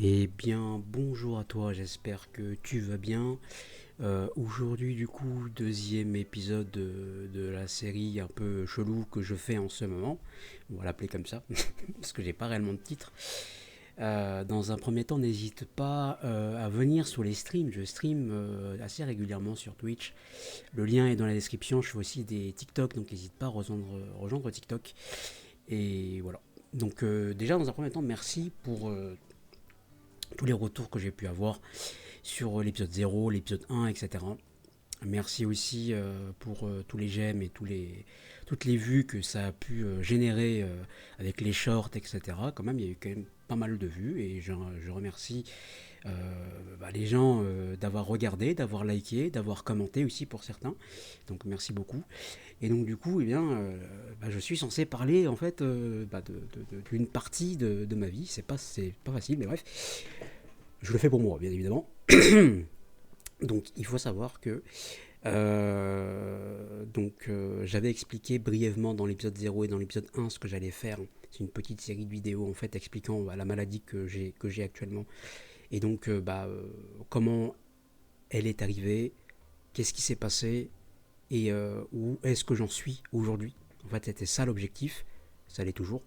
Eh bien, bonjour à toi, j'espère que tu vas bien. Aujourd'hui, du coup, deuxième épisode de la série un peu chelou que je fais en ce moment. On va l'appeler comme ça, parce que j'ai pas réellement de titre. Dans un premier temps, n'hésite pas à venir sur les streams. Je stream assez régulièrement sur Twitch. Le lien est dans la description. Je fais aussi des TikTok, donc n'hésite pas à rejoindre TikTok. Et voilà. Donc déjà, dans un premier temps, merci pour tous les retours que j'ai pu avoir sur l'épisode 0, l'épisode 1, etc. Merci aussi pour tous les j'aime et toutes les vues que ça a pu générer avec les shorts, etc. Quand même, il y a eu quand même pas mal de vues et je remercie euh, les gens d'avoir regardé, d'avoir liké, d'avoir commenté aussi pour certains. Donc merci beaucoup. Et donc du coup, eh bien, je suis censé parler en fait d'une partie de ma vie. C'est pas facile, mais bref, je le fais pour moi, bien évidemment. Donc il faut savoir que j'avais expliqué brièvement dans l'épisode 0 et dans l'épisode 1 ce que j'allais faire. C'est une petite série de vidéos en fait expliquant la maladie que j'ai actuellement. Et donc comment elle est arrivée, qu'est-ce qui s'est passé et où est-ce que j'en suis aujourd'hui. En fait c'était ça l'objectif, ça l'est toujours.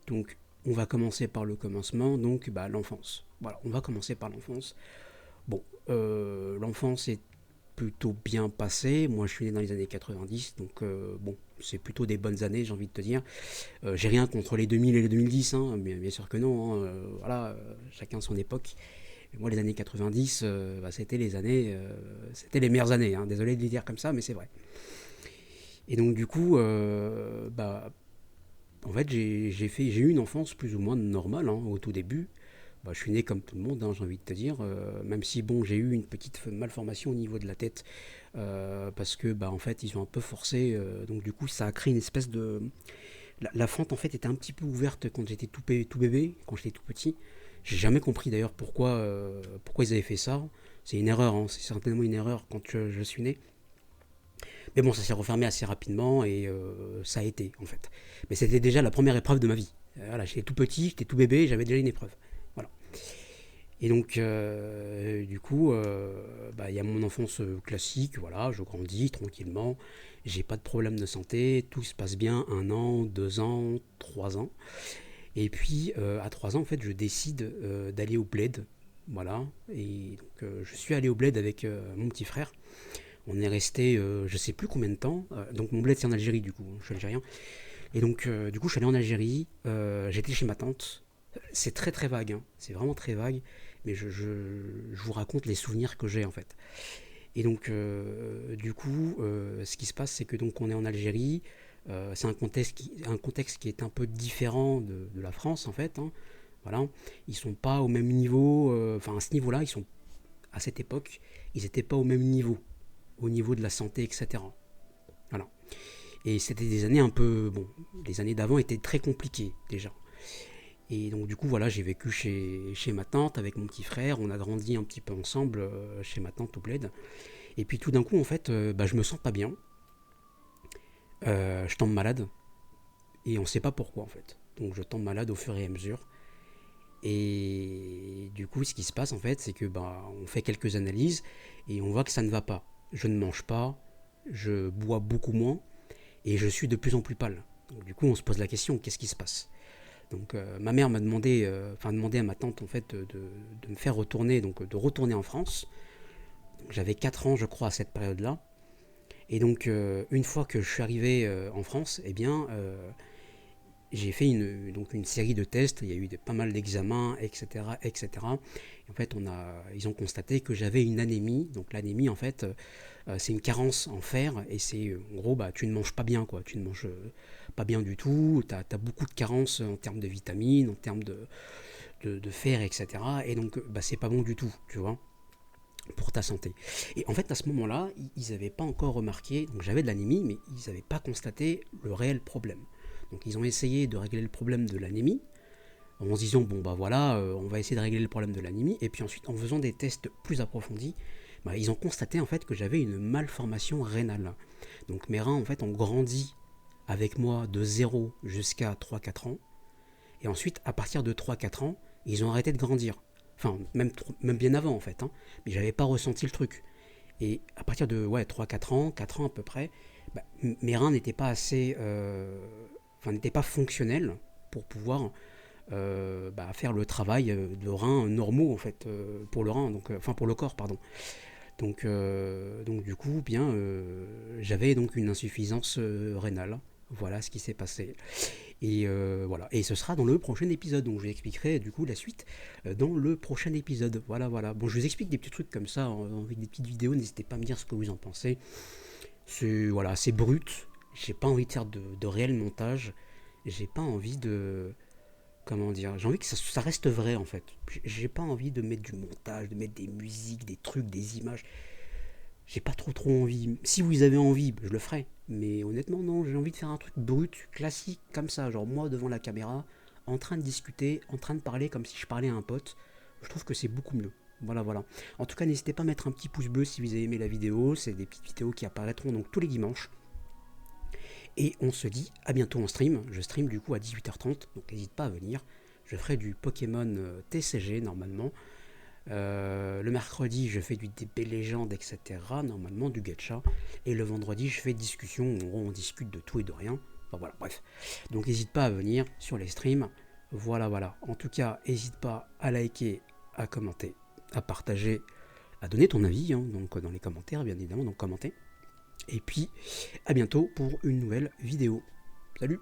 Donc on va commencer par le commencement, donc l'enfance. Voilà, on va commencer par l'enfance. Bon, l'enfance est plutôt bien passé. Moi, je suis né dans les années 90, donc bon, c'est plutôt des bonnes années, j'ai envie de te dire. J'ai rien contre les 2000 et les 2010, hein, bien sûr que non. Hein, voilà, chacun son époque. Et moi, les années 90, c'était les années, c'était les meilleures années. Hein, désolé de le dire comme ça, mais c'est vrai. Et donc, du coup, en fait, j'ai eu une enfance plus ou moins normale hein, au tout début. Je suis né comme tout le monde, hein, j'ai envie de te dire, même si bon, j'ai eu une petite malformation au niveau de la tête, parce que en fait, ils ont un peu forcé, donc du coup, ça a créé une espèce de... La fente, en fait, était un petit peu ouverte quand j'étais tout bébé, quand j'étais tout petit. J'ai jamais compris d'ailleurs pourquoi ils avaient fait ça. C'est une erreur, hein, c'est certainement une erreur quand je suis né. Mais bon, ça s'est refermé assez rapidement et ça a été, en fait. Mais c'était déjà la première épreuve de ma vie. Voilà, j'étais tout petit, j'étais tout bébé, j'avais déjà une épreuve. Voilà. Et donc, du coup, il y a mon enfance classique, voilà, je grandis tranquillement, j'ai pas de problème de santé, tout se passe bien, 1 an, 2 ans, 3 ans. Et puis, à 3 ans, en fait, je décide d'aller au bled, voilà. Et donc, je suis allé au bled avec mon petit frère. On est resté, je sais plus combien de temps. Donc, mon bled, c'est en Algérie, du coup, je suis algérien. Et donc, du coup, je suis allé en Algérie, j'étais chez ma tante. C'est très très vague, hein. C'est vraiment très vague, mais je vous raconte les souvenirs que j'ai en fait. Et donc, du coup, ce qui se passe, c'est que donc on est en Algérie. C'est un contexte qui est un peu différent de la France en fait. Hein. Voilà, ils sont pas au même niveau. Enfin, à ce niveau-là, ils sont à cette époque, ils n'étaient pas au niveau de la santé, etc. Voilà. Et c'était des années un peu, bon, les années d'avant étaient très compliquées déjà. Et donc du coup voilà, j'ai vécu chez ma tante avec mon petit frère, on a grandi un petit peu ensemble chez ma tante au bled. Et puis tout d'un coup en fait, je me sens pas bien, je tombe malade et on sait pas pourquoi en fait. Donc je tombe malade au fur et à mesure. Et du coup ce qui se passe en fait, c'est que on fait quelques analyses et on voit que ça ne va pas. Je ne mange pas, je bois beaucoup moins et je suis de plus en plus pâle. Donc du coup on se pose la question, qu'est-ce qui se passe? Donc ma mère m'a demandé, demandé à ma tante en fait de me faire retourner, donc de retourner en France. Donc, j'avais 4 ans je crois à cette période-là. Et donc une fois que je suis arrivé en France, eh bien j'ai fait donc une série de tests, il y a eu pas mal d'examens, etc. etc. Et en fait ils ont constaté que j'avais une anémie. Donc l'anémie en fait c'est une carence en fer et c'est en gros tu ne manges pas bien quoi, tu ne manges pas bien du tout, tu as beaucoup de carences en termes de vitamines, en termes de fer, etc. Et donc c'est pas bon du tout, tu vois, pour ta santé. Et en fait à ce moment-là, ils n'avaient pas encore remarqué, donc j'avais de l'anémie, mais ils n'avaient pas constaté le réel problème. Donc ils ont essayé de régler le problème de l'anémie en se disant on va essayer de régler le problème de l'anémie et puis ensuite en faisant des tests plus approfondis, ils ont constaté en fait que j'avais une malformation rénale. Donc mes reins en fait ont grandi avec moi de 0 jusqu'à 3-4 ans et ensuite à partir de 3-4 ans, ils ont arrêté de grandir. Enfin, même bien avant en fait, hein, mais j'avais pas ressenti le truc. Et à partir de ouais, 3-4 ans, 4 ans à peu près, bah, mes reins n'étaient pas assez. Enfin, n'étaient pas fonctionnels pour pouvoir faire le travail de reins normaux en fait, pour le rein, donc, enfin pour le corps, pardon. Donc du coup, bien, j'avais donc une insuffisance rénale. Voilà ce qui s'est passé. Et voilà. Et ce sera dans le prochain épisode. Donc je vous expliquerai du coup la suite dans le prochain épisode. Voilà, voilà. Bon, je vous explique des petits trucs comme ça avec des petites vidéos. N'hésitez pas à me dire ce que vous en pensez. C'est voilà, c'est brut. J'ai pas envie de faire de réel montage. J'ai pas envie de comment dire. J'ai envie que ça reste vrai en fait. J'ai pas envie de mettre du montage, de mettre des musiques, des trucs, des images. J'ai pas trop envie. Si vous avez envie, je le ferai. Mais honnêtement, non, j'ai envie de faire un truc brut, classique, comme ça. Genre moi devant la caméra, en train de discuter, en train de parler comme si je parlais à un pote. Je trouve que c'est beaucoup mieux. Voilà, voilà. En tout cas, n'hésitez pas à mettre un petit pouce bleu si vous avez aimé la vidéo. C'est des petites vidéos qui apparaîtront donc tous les dimanches. Et on se dit à bientôt en stream. Je stream du coup à 18h30, donc n'hésite pas à venir. Je ferai du Pokémon TCG normalement. Le mercredi, je fais du DB Légende, etc. Normalement, du gacha. Et le vendredi, je fais discussion. On discute de tout et de rien. Enfin voilà, bref. Donc n'hésite pas à venir sur les streams. Voilà, voilà. En tout cas, n'hésite pas à liker, à commenter, à partager, à donner ton avis. Hein, donc dans les commentaires, bien évidemment. Donc commentez. Et puis, à bientôt pour une nouvelle vidéo. Salut!